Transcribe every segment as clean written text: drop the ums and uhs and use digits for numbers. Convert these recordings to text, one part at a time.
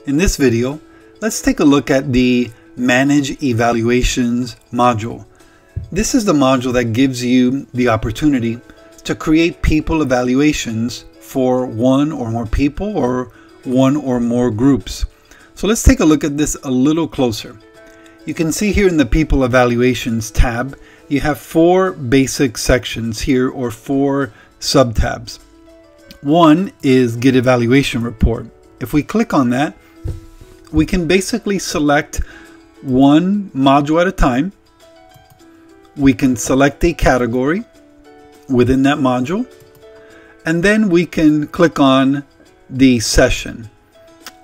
In this video, let's take a look at the Manage Evaluations module. This is the module that gives you the opportunity to create people evaluations for one or more people or one or more groups. So let's take a look at this a little closer. You can see here in the People Evaluations tab, you have four basic sections here, or four sub-tabs. One is Get Evaluation Report. If we click on that, we can basically select one module at a time. We can select a category within that module, and then we can click on the session.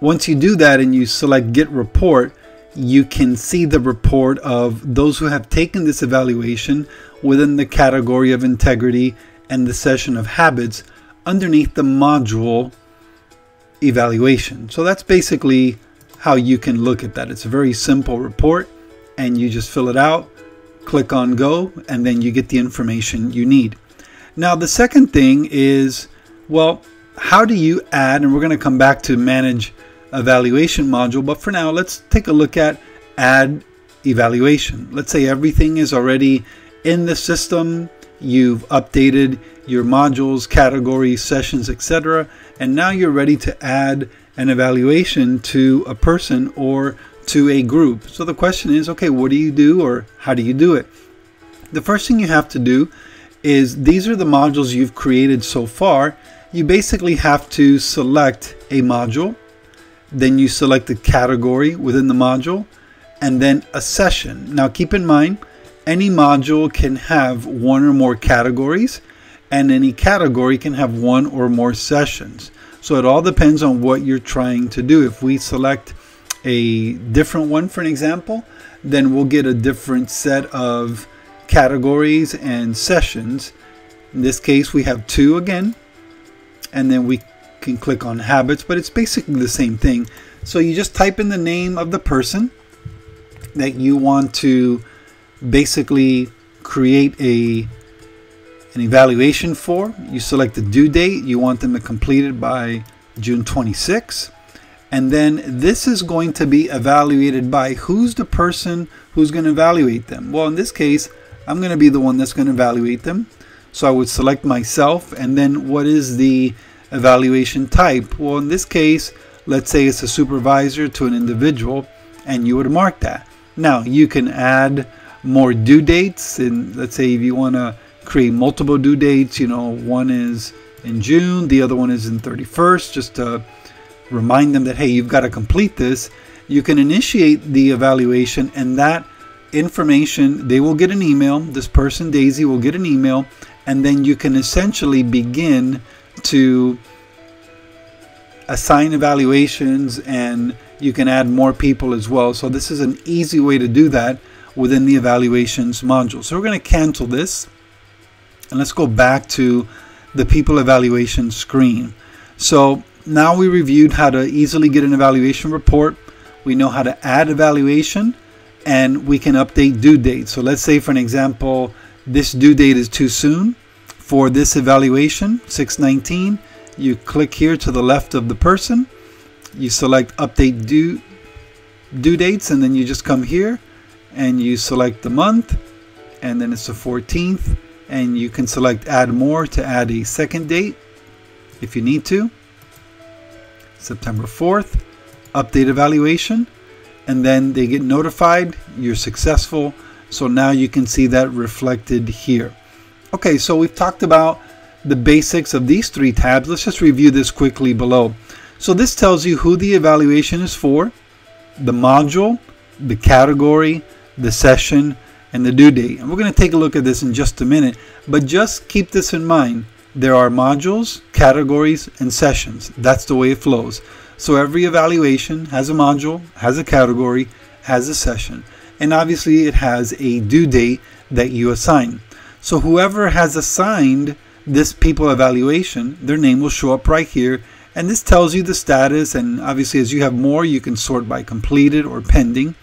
Once you do that and you select Get Report, you can see the report of those who have taken this evaluation within the category of integrity and the session of habits underneath the module evaluation. So that's basically how you can look at that. It's a very simple report, and you just fill it out, click on go, and then you get the information you need. Now the second thing is, well, how do you add, and we're going to come back to Manage Evaluation module, but for now let's take a look at Add Evaluation. Let's say everything is already in the system, you've updated your modules, categories, sessions, etc., and now you're ready to add an evaluation to a person or to a group. So the question is, okay, what do you do, or how do you do it? The first thing you have to do is, these are the modules you've created so far. You basically have to select a module, then you select a category within the module, and then a session. Now keep in mind, any module can have one or more categories, and any category can have one or more sessions. So it all depends on what you're trying to do. If we select a different one, for an example, then we'll get a different set of categories and sessions. In this case, we have two again, and then we can click on habits, but it's basically the same thing. So you just type in the name of the person that you want to basically create an evaluation for. You select the due date. You want them to complete it by June 26th. And then this is going to be evaluated by, who's the person who's going to evaluate them? Well, in this case, I'm going to be the one that's going to evaluate them. So I would select myself, and then what is the evaluation type? Well, in this case, let's say it's a supervisor to an individual, and you would mark that. Now you can add more due dates, and let's say if you want to create multiple due dates, you know, one is in June, the other one is in 31st, just to remind them that, hey, you've got to complete this. You can initiate the evaluation, and that information, they will get an email. This person, Daisy, will get an email, and then you can essentially begin to assign evaluations, and you can add more people as well. So this is an easy way to do that within the evaluations module. So we're going to cancel this, and let's go back to the people evaluation screen. So now we reviewed how to easily get an evaluation report. We know how to add evaluation, and we can update due date. So let's say, for an example, this due date is too soon for this evaluation, 6/19. You click here to the left of the person, you select update due dates, and then you just come here and you select the month, and then it's the 14th, and you can select add more to add a second date if you need to. September 4th, update evaluation, and then they get notified you're successful. So now you can see that reflected here. Okay, so we've talked about the basics of these three tabs. Let's just review this quickly below. So this tells you who the evaluation is for, the module, the category, the session, and the due date. And we're going to take a look at this in just a minute, but just keep this in mind. There are modules, categories, and sessions. That's the way it flows. So every evaluation has a module, has a category, has a session, and obviously it has a due date that you assign. So whoever has assigned this people evaluation, their name will show up right here, and this tells you the status. And obviously, as you have more, you can sort by completed or pending.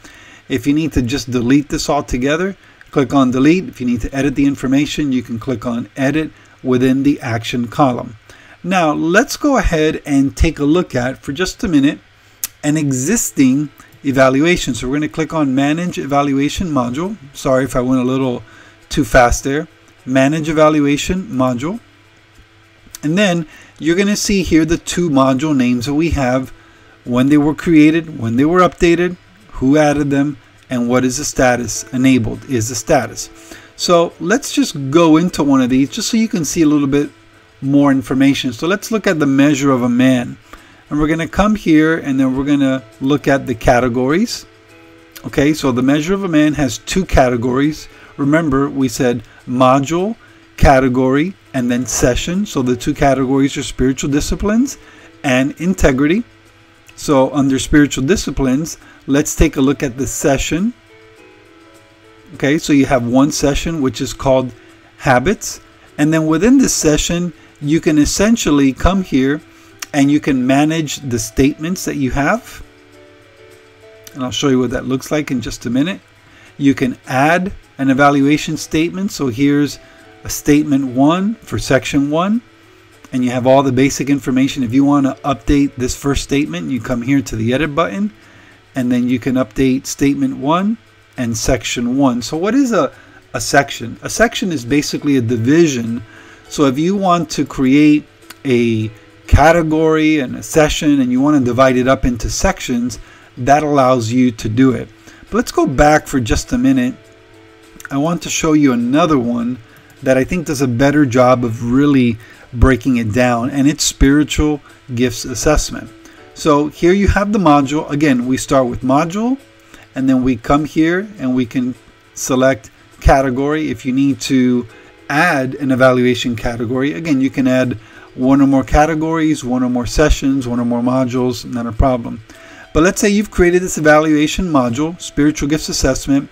If you need to just delete this altogether, click on delete. If you need to edit the information, you can click on edit within the action column. Now let's go ahead and take a look at, for just a minute, an existing evaluation. So we're going to click on Manage Evaluation Module. Sorry if I went a little too fast there. Manage Evaluation Module. And then you're going to see here the two module names that we have, when they were created, when they were updated, who added them, and what is the status. Enabled is the status. So let's just go into one of these just so you can see a little bit more information. So let's look at the measure of a man. And we're going to come here and then we're going to look at the categories. Okay, so the measure of a man has two categories. Remember, we said module, category, and then session. So the two categories are spiritual disciplines and integrity. So under spiritual disciplines, let's take a look at the session. Okay, so you have one session which is called habits. And then within this session, you can essentially come here and you can manage the statements that you have. And I'll show you what that looks like in just a minute. You can add an evaluation statement. So here's a statement 1 for section 1. And you have all the basic information. If you want to update this first statement, you come here to the edit button. And then you can update statement 1 and section 1. So what is a section? A section is basically a division. So if you want to create a category and a session and you want to divide it up into sections, that allows you to do it. But let's go back for just a minute. I want to show you another one that I think does a better job of really breaking it down, and it's spiritual gifts assessment. So here you have the module. Again, we start with module, and then we come here and we can select category. If you need to add an evaluation category, again, you can add one or more categories, one or more sessions, one or more modules, not a problem. But let's say you've created this evaluation module, spiritual gifts assessment,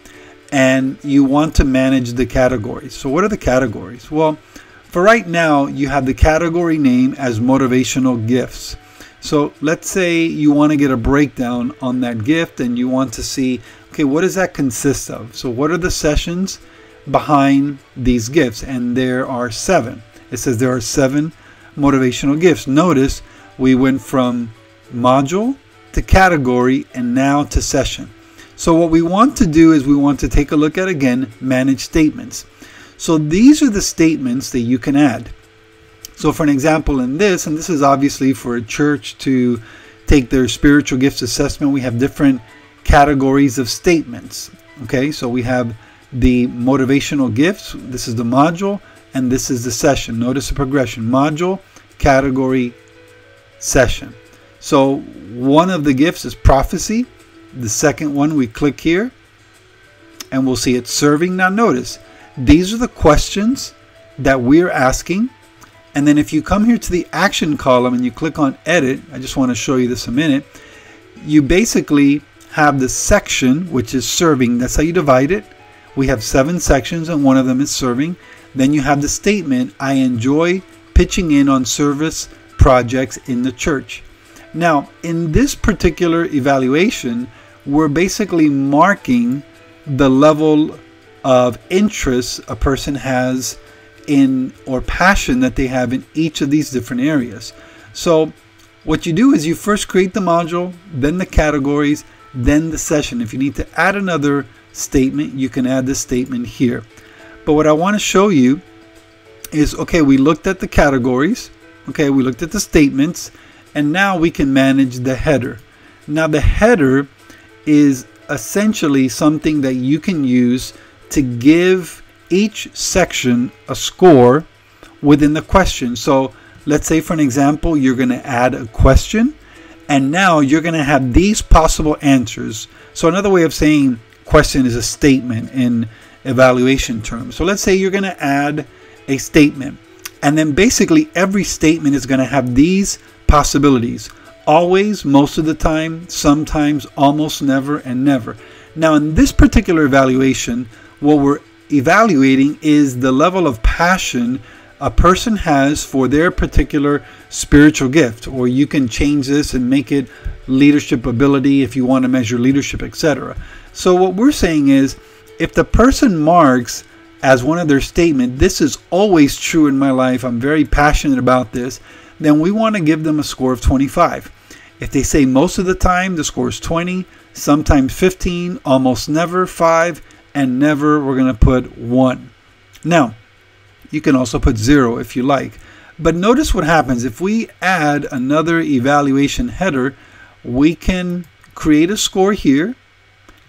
and you want to manage the categories. So what are the categories? Well, for right now, you have the category name as motivational gifts. So let's say you want to get a breakdown on that gift and you want to see, okay, what does that consist of? So what are the sessions behind these gifts? And there are 7. It says there are 7 motivational gifts. Notice we went from module to category and now to session. So what we want to do is we want to take a look at, again, manage statements. So these are the statements that you can add. So for an example in this, and this is obviously for a church to take their spiritual gifts assessment, we have different categories of statements. Okay, so we have the motivational gifts. This is the module, and this is the session. Notice the progression: module, category, session. So one of the gifts is prophecy. The second one, we click here, and we'll see it's serving. Now notice, these are the questions that we're asking. And then if you come here to the action column and you click on edit, I just want to show you this a minute, you basically have the section, which is serving. That's how you divide it. We have 7 sections and one of them is serving. Then you have the statement, I enjoy pitching in on service projects in the church. Now, in this particular evaluation, we're basically marking the level of interest a person has in, or passion that they have in each of these different areas. So what you do is you first create the module, then the categories, then the session. If you need to add another statement, you can add this statement here. But what I want to show you is, okay, we looked at the categories, okay, we looked at the statements, and now we can manage the header. Now the header is essentially something that you can use to give each section a score within the question. So let's say, for an example, you're going to add a question, and now you're going to have these possible answers. So another way of saying question is a statement in evaluation terms. So let's say you're going to add a statement, and then basically every statement is going to have these possibilities: always, most of the time, sometimes, almost never, and never. Now in this particular evaluation, what we're evaluating is the level of passion a person has for their particular spiritual gift. Or you can change this and make it leadership ability if you want to measure leadership, etc. So what we're saying is, if the person marks as one of their statement, this is always true in my life, I'm very passionate about this, then we want to give them a score of 25. If they say most of the time, the score is 20, sometimes 15, almost never 5, and never we're going to put 1. Now, you can also put 0 if you like. But notice what happens. If we add another evaluation header, we can create a score here,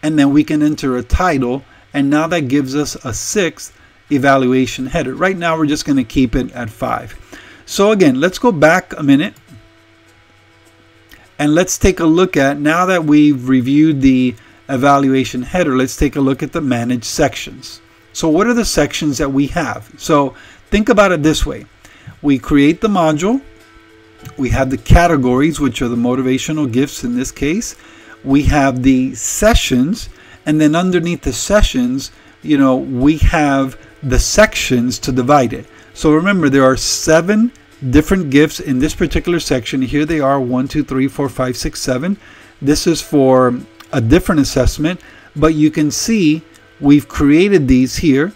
and then we can enter a title, and now that gives us a 6th evaluation header. Right now we're just going to keep it at 5. So again, let's go back a minute and let's take a look at, now that we've reviewed the evaluation header, let's take a look at the manage sections. So what are the sections that we have? So think about it this way. We create the module, we have the categories, which are the motivational gifts in this case, we have the sessions, and then underneath the sessions, we have the sections to divide it. So remember, there are 7 different gifts in this particular section. Here they are, 1, 2, 3, 4, 5, 6, 7. This is for a different assessment, but you can see we've created these here.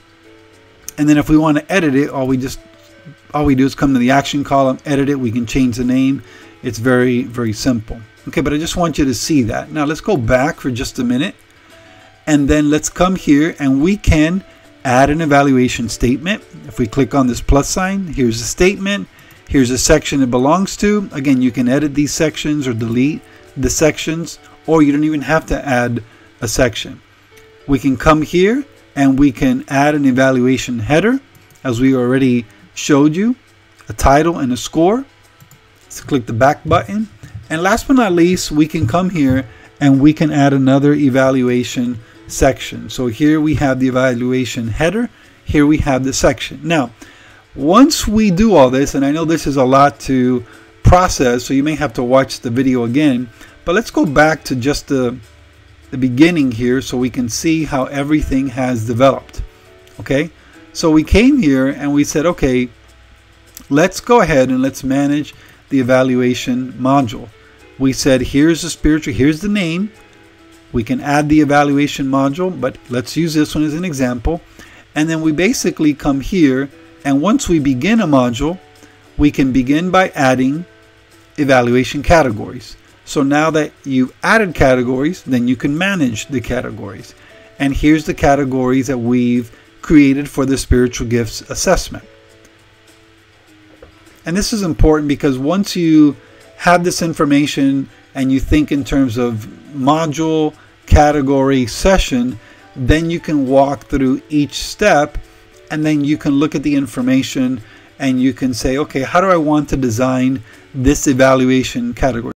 And then if we want to edit it, all we do is come to the action column, edit it. We can change the name. It's very, very simple. Okay, but I just want you to see that. Now let's go back for just a minute. And then let's come here and we can add an evaluation statement. If we click on this plus sign, here's the statement. Here's a section it belongs to. Again, you can edit these sections or delete the sections, or you don't even have to add a section. We can come here and we can add an evaluation header, as we already showed you, a title and a score. Let's click the back button. And last but not least, we can come here and we can add another evaluation section. So here we have the evaluation header. Here we have the section. Now, once we do all this, and I know this is a lot to process, so you may have to watch the video again, but let's go back to just the beginning here so we can see how everything has developed. Okay, so we came here and we said, okay, let's go ahead and let's manage the evaluation module. We said, here's the name. We can add the evaluation module, but let's use this one as an example. And then we basically come here, and once we begin a module, we can begin by adding evaluation categories. So now that you've added categories, then you can manage the categories. And here's the categories that we've created for the spiritual gifts assessment. And this is important because once you have this information and you think in terms of module, category, session, then you can walk through each step, and then you can look at the information and you can say, okay, how do I want to design this evaluation category?